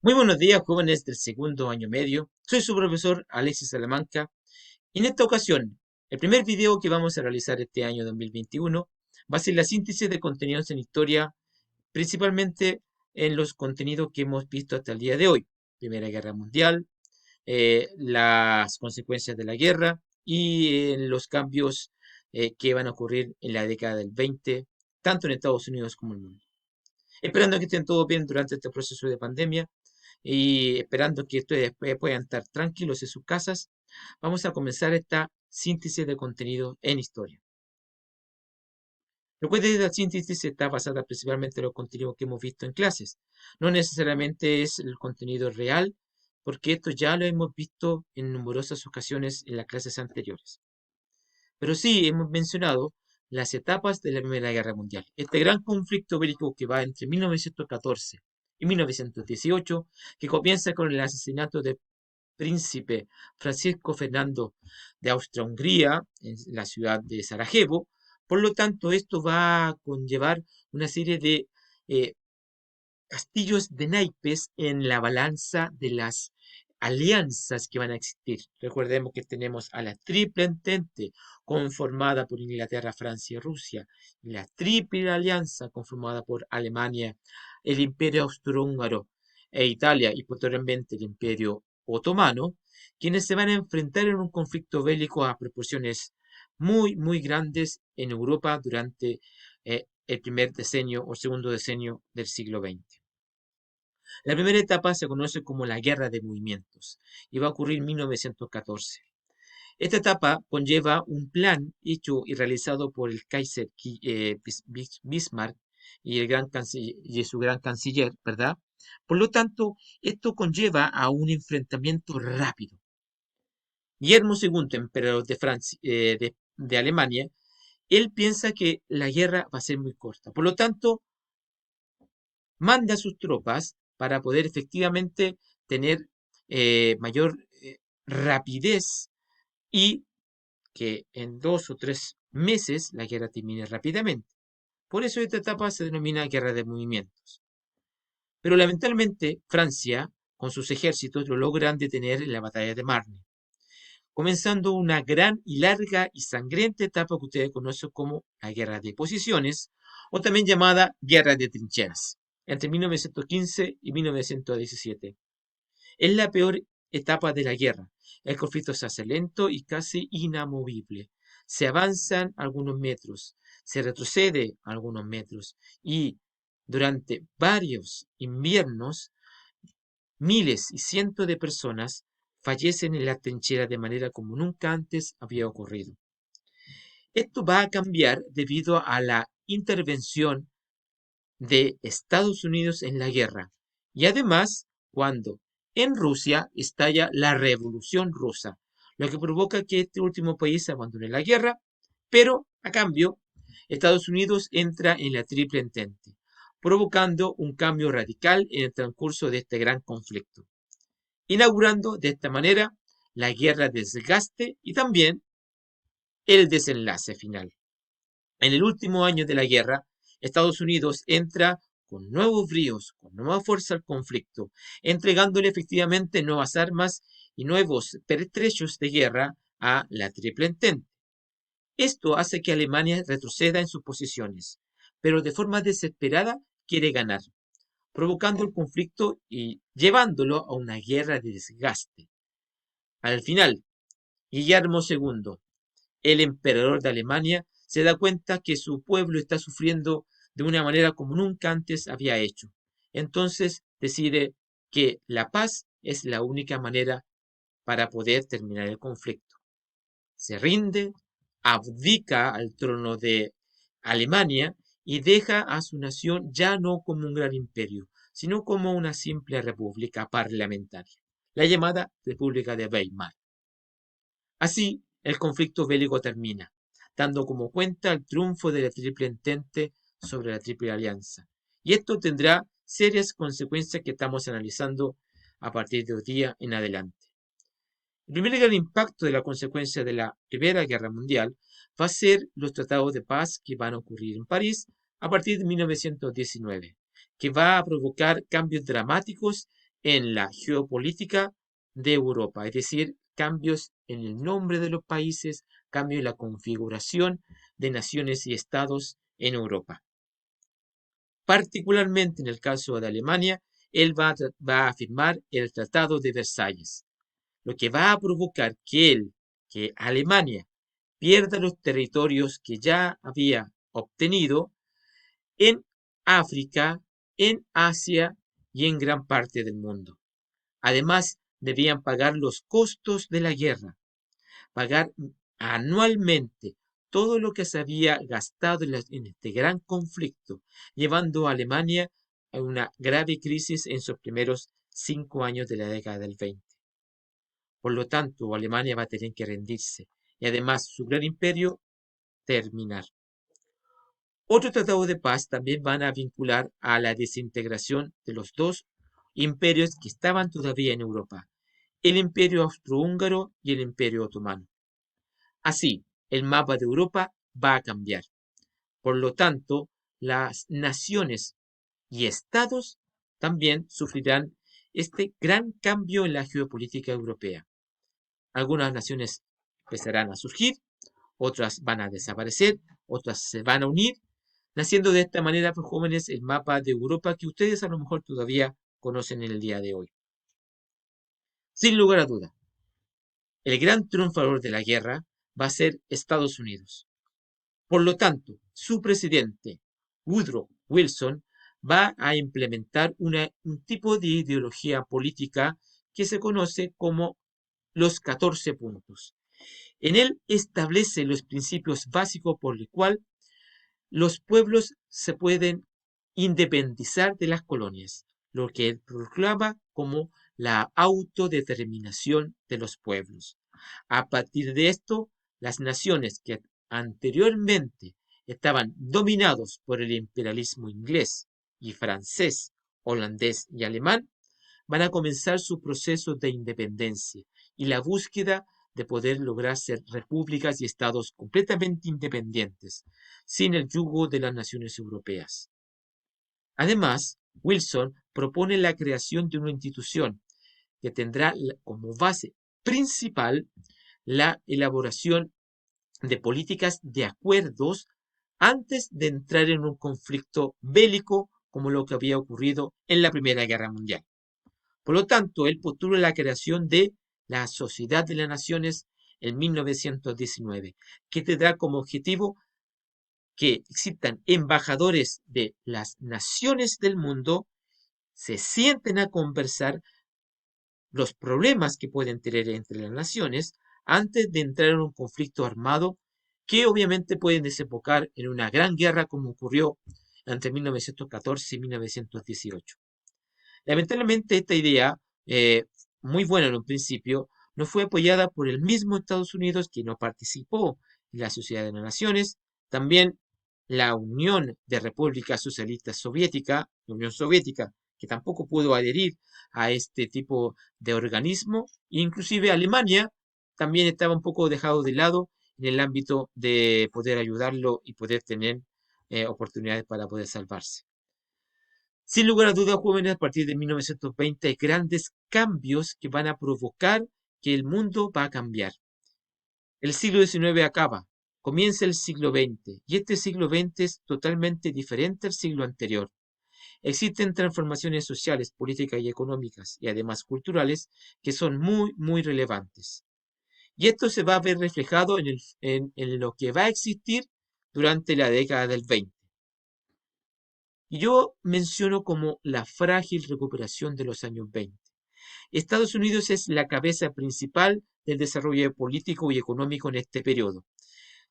Muy buenos días, jóvenes del segundo año medio. Soy su profesor Alexis Salamanca y en esta ocasión, el primer video que vamos a realizar este año 2021 va a ser la síntesis de contenidos en historia, principalmente en los contenidos que hemos visto hasta el día de hoy. Primera Guerra Mundial, las consecuencias de la guerra y los cambios que van a ocurrir en la década del 20, tanto en Estados Unidos como en el mundo. Esperando que estén todos bien durante este proceso de pandemia y esperando que ustedes puedan estar tranquilos en sus casas, vamos a comenzar esta síntesis de contenido en historia. Recuerden que la síntesis está basada principalmente en los contenidos que hemos visto en clases. No necesariamente es el contenido real, porque esto ya lo hemos visto en numerosas ocasiones en las clases anteriores. Pero sí hemos mencionado las etapas de la Primera Guerra Mundial. Este gran conflicto bélico que va entre 1914 y 1918, que comienza con el asesinato del príncipe Francisco Fernando de Austria-Hungría en la ciudad de Sarajevo. Por lo tanto, esto va a conllevar una serie de eh, castillos de naipes en la balanza de las alianzas que van a existir. Recordemos que tenemos a la Triple Entente conformada por Inglaterra, Francia y Rusia, y la Triple Alianza conformada por Alemania, el Imperio Austrohúngaro e Italia y posteriormente el Imperio Otomano, quienes se van a enfrentar en un conflicto bélico a proporciones muy grandes en Europa durante el primer decenio o segundo decenio del siglo XX. La primera etapa se conoce como la Guerra de Movimientos y va a ocurrir en 1914. Esta etapa conlleva un plan hecho y realizado por el Kaiser Bismarck y, y su gran canciller, ¿verdad? Por lo tanto, esto conlleva a un enfrentamiento rápido. Guillermo II, emperador de, Francia, de Alemania, él piensa que la guerra va a ser muy corta. Por lo tanto, manda a sus tropas para poder efectivamente tener mayor rapidez y que en 2 o 3 meses la guerra termine rápidamente. Por eso esta etapa se denomina guerra de movimientos. Pero lamentablemente Francia, con sus ejércitos, lo logran detener en la batalla de Marne, comenzando una gran y larga y sangrienta etapa que ustedes conocen como la guerra de posiciones, o también llamada guerra de trincheras, entre 1915 y 1917. Es la peor etapa de la guerra. El conflicto se hace lento y casi inamovible. Se avanzan algunos metros, se retrocede algunos metros y durante varios inviernos miles y cientos de personas fallecen en la trinchera de manera como nunca antes había ocurrido. Esto va a cambiar debido a la intervención de Estados Unidos en la guerra y además cuando en Rusia estalla la Revolución Rusa, lo que provoca que este último país abandone la guerra, pero a cambio Estados Unidos entra en la Triple Entente, provocando un cambio radical en el transcurso de este gran conflicto, inaugurando de esta manera la guerra de desgaste y también el desenlace final. En el último año de la guerra, Estados Unidos entra con nuevos bríos, con nueva fuerza al conflicto, entregándole efectivamente nuevas armas y nuevos pertrechos de guerra a la Triple Entente. Esto hace que Alemania retroceda en sus posiciones, pero de forma desesperada quiere ganar, provocando el conflicto y llevándolo a una guerra de desgaste. Al final, Guillermo II, el emperador de Alemania, se da cuenta que su pueblo está sufriendo de una manera como nunca antes había hecho. Entonces decide que la paz es la única manera para poder terminar el conflicto. Se rinde, abdica al trono de Alemania y deja a su nación ya no como un gran imperio, sino como una simple república parlamentaria, la llamada República de Weimar. Así, el conflicto bélico termina, dando como cuenta el triunfo de la Triple Entente sobre la Triple Alianza. Y esto tendrá serias consecuencias que estamos analizando a partir de hoy día en adelante. El primer gran impacto de la consecuencia de la Primera Guerra Mundial va a ser los tratados de paz que van a ocurrir en París a partir de 1919, que va a provocar cambios dramáticos en la geopolítica de Europa, es decir, cambios en el nombre de los países, cambio en la configuración de naciones y estados en Europa. Particularmente en el caso de Alemania, él va a firmar el Tratado de Versalles, lo que va a provocar que Alemania pierda los territorios que ya había obtenido en África, en Asia y en gran parte del mundo. Además, debían pagar los costos de la guerra, pagar anualmente todo lo que se había gastado en este gran conflicto, llevando a Alemania a una grave crisis en sus primeros 5 años de la década del 20. Por lo tanto, Alemania va a tener que rendirse y además su gran imperio terminar. Otro tratado de paz también van a vincular a la desintegración de los dos imperios que estaban todavía en Europa, el imperio austrohúngaro y el imperio otomano. Así, el mapa de Europa va a cambiar. Por lo tanto, las naciones y estados también sufrirán este gran cambio en la geopolítica europea. Algunas naciones empezarán a surgir, otras van a desaparecer, otras se van a unir, naciendo de esta manera, pues, jóvenes, el mapa de Europa que ustedes a lo mejor todavía conocen en el día de hoy. Sin lugar a duda, el gran triunfador de la guerra va a ser Estados Unidos. Por lo tanto, su presidente, Woodrow Wilson, va a implementar un tipo de ideología política que se conoce como los 14 puntos. En él establece los principios básicos por los cuales los pueblos se pueden independizar de las colonias, lo que él proclama como la autodeterminación de los pueblos. A partir de esto, las naciones que anteriormente estaban dominados por el imperialismo inglés y francés, holandés y alemán, van a comenzar su proceso de independencia y la búsqueda de poder lograr ser repúblicas y estados completamente independientes, sin el yugo de las naciones europeas. Además, Wilson propone la creación de una institución que tendrá como base principal la elaboración de políticas de acuerdos antes de entrar en un conflicto bélico como lo que había ocurrido en la Primera Guerra Mundial. Por lo tanto, él postula la creación de la Sociedad de las Naciones en 1919, que tendrá como objetivo que existan embajadores de las naciones del mundo, se sienten a conversar los problemas que pueden tener entre las naciones antes de entrar en un conflicto armado que obviamente pueden desembocar en una gran guerra como ocurrió entre 1914 y 1918. Lamentablemente esta idea, muy buena en un principio, no fue apoyada por el mismo Estados Unidos, que no participó en la Sociedad de las Naciones. También la Unión de Repúblicas Socialistas Soviética, la Unión Soviética, que tampoco pudo adherir a este tipo de organismo. Inclusive Alemania también estaba un poco dejado de lado en el ámbito de poder ayudarlo y poder tener oportunidades para poder salvarse. Sin lugar a dudas, jóvenes, a partir de 1920 hay grandes cambios que van a provocar que el mundo va a cambiar. El siglo XIX acaba, comienza el siglo XX, y este siglo XX es totalmente diferente al siglo anterior. Existen transformaciones sociales, políticas y económicas, y además culturales, que son muy, muy relevantes. Y esto se va a ver reflejado en lo que va a existir durante la década del 20. Y yo menciono como la frágil recuperación de los años 20. Estados Unidos es la cabeza principal del desarrollo político y económico en este periodo,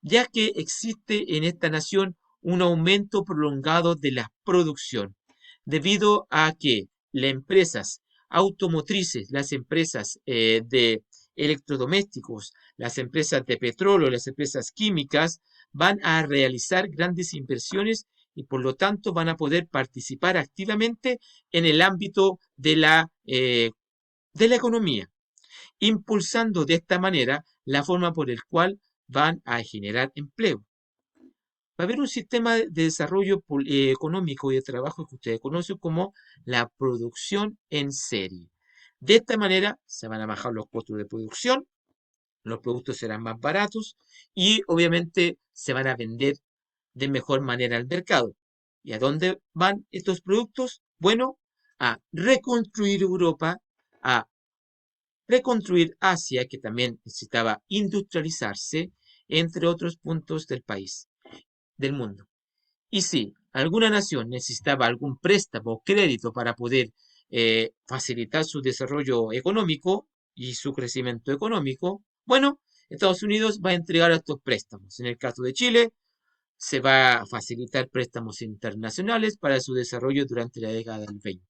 ya que existe en esta nación un aumento prolongado de la producción, debido a que las empresas automotrices, las empresas de electrodomésticos, las empresas de petróleo, las empresas químicas, van a realizar grandes inversiones y por lo tanto van a poder participar activamente en el ámbito de la economía, impulsando de esta manera la forma por la cual van a generar empleo. va a haber un sistema de desarrollo económico y de trabajo que ustedes conocen como la producción en serie. De esta manera se van a bajar los costos de producción, los productos serán más baratos y obviamente se van a vender de mejor manera al mercado. ¿Y a dónde van estos productos? Bueno, a reconstruir Europa, a reconstruir Asia, que también necesitaba industrializarse, entre otros puntos del país, del mundo. Y si alguna nación necesitaba algún préstamo o crédito para poder facilitar su desarrollo económico y su crecimiento económico, bueno, Estados Unidos va a entregar estos préstamos. En el caso de Chile, se va a facilitar préstamos internacionales para su desarrollo durante la década del 20.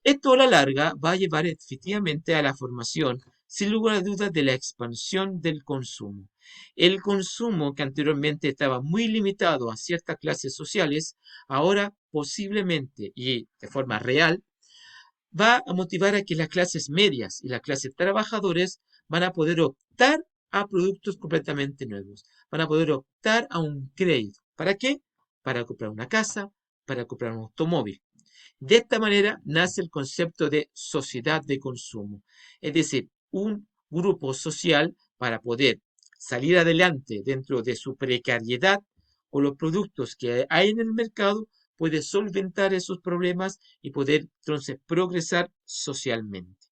Esto a la larga va a llevar efectivamente a la formación, sin lugar a dudas, de la expansión del consumo. El consumo que anteriormente estaba muy limitado a ciertas clases sociales, ahora posiblemente y de forma real, va a motivar a que las clases medias y las clases trabajadoras van a poder optar a productos completamente nuevos. Van a poder optar a un crédito. ¿Para qué? Para comprar una casa, para comprar un automóvil. De esta manera nace el concepto de sociedad de consumo, es decir, un grupo social para poder salir adelante dentro de su precariedad con los productos que hay en el mercado, puede solventar esos problemas y poder entonces progresar socialmente.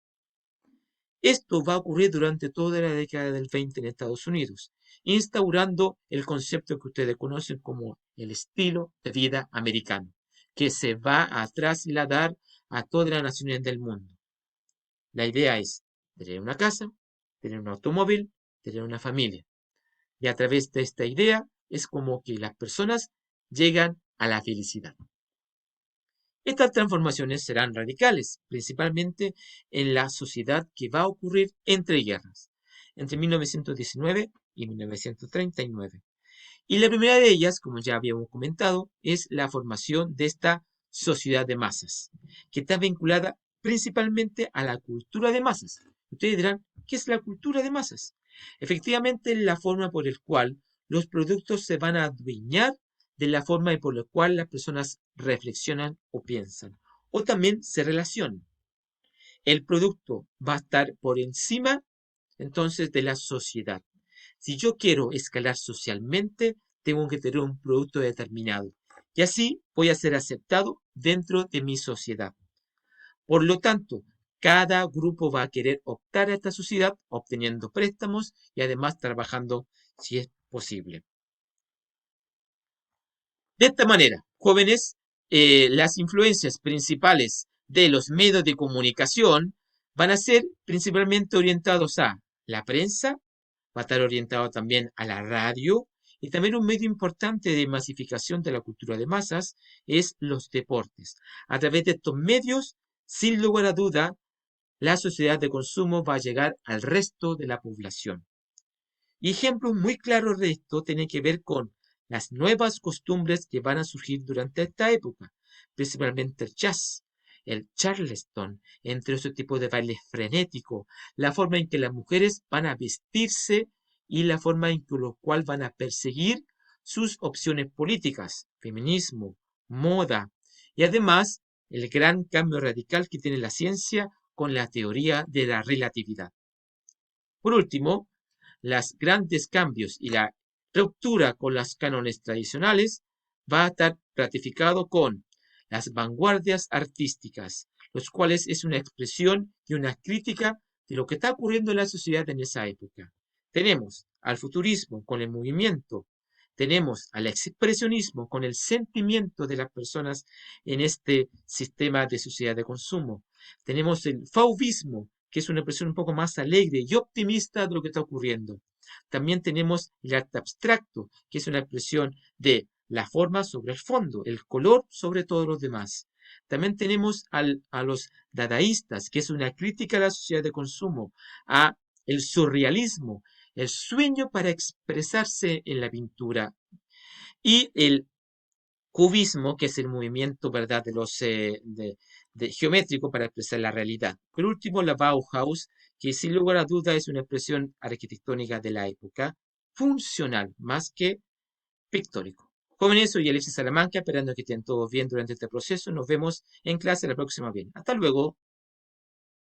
Esto va a ocurrir durante toda la década del 20 en Estados Unidos, instaurando el concepto que ustedes conocen como el estilo de vida americano, que se va a trasladar a todas las naciones del mundo. La idea es tener una casa, tener un automóvil, tener una familia. Y a través de esta idea es como que las personas llegan a la felicidad. Estas transformaciones serán radicales, principalmente en la sociedad que va a ocurrir entre guerras, entre 1919 y 1939. Y la primera de ellas, como ya habíamos comentado, es la formación de esta sociedad de masas, que está vinculada principalmente a la cultura de masas. Ustedes dirán, ¿qué es la cultura de masas? Efectivamente, es la forma por la cual los productos se van a adueñar de la forma por la cual las personas reflexionan o piensan, o también se relacionan. El producto va a estar por encima entonces de la sociedad. Si yo quiero escalar socialmente, tengo que tener un producto determinado. Y así voy a ser aceptado dentro de mi sociedad. Por lo tanto, cada grupo va a querer optar a esta sociedad obteniendo préstamos y además trabajando si es posible. De esta manera, jóvenes, las influencias principales de los medios de comunicación van a ser principalmente orientados a la prensa, va a estar orientado también a la radio y también un medio importante de masificación de la cultura de masas es los deportes. A través de estos medios, sin lugar a duda, la sociedad de consumo va a llegar al resto de la población. Y ejemplos muy claros de esto tienen que ver con las nuevas costumbres que van a surgir durante esta época, principalmente el jazz, el charleston, entre esos tipos de bailes frenéticos, la forma en que las mujeres van a vestirse y la forma en que lo cual van a perseguir sus opciones políticas, feminismo, moda, y además el gran cambio radical que tiene la ciencia con la teoría de la relatividad. Por último, los grandes cambios y la ruptura con los cánones tradicionales va a estar ratificado con las vanguardias artísticas, los cuales es una expresión y una crítica de lo que está ocurriendo en la sociedad en esa época. Tenemos al futurismo con el movimiento, tenemos al expresionismo con el sentimiento de las personas en este sistema de sociedad de consumo, tenemos el fauvismo, que es una expresión un poco más alegre y optimista de lo que está ocurriendo. También tenemos el arte abstracto, que es una expresión de la forma sobre el fondo, el color sobre todos los demás. También tenemos a los dadaístas, que es una crítica a la sociedad de consumo, a el surrealismo, el sueño para expresarse en la pintura, y el cubismo, que es el movimiento, ¿verdad?, de los geométrico para expresar la realidad. Por último, la Bauhaus, que sin lugar a duda es una expresión arquitectónica de la época, funcional más que pictórico. Jóvenes, soy Alexis Salamanca, esperando que estén todos bien durante este proceso. Nos vemos en clase la próxima vez. Hasta luego.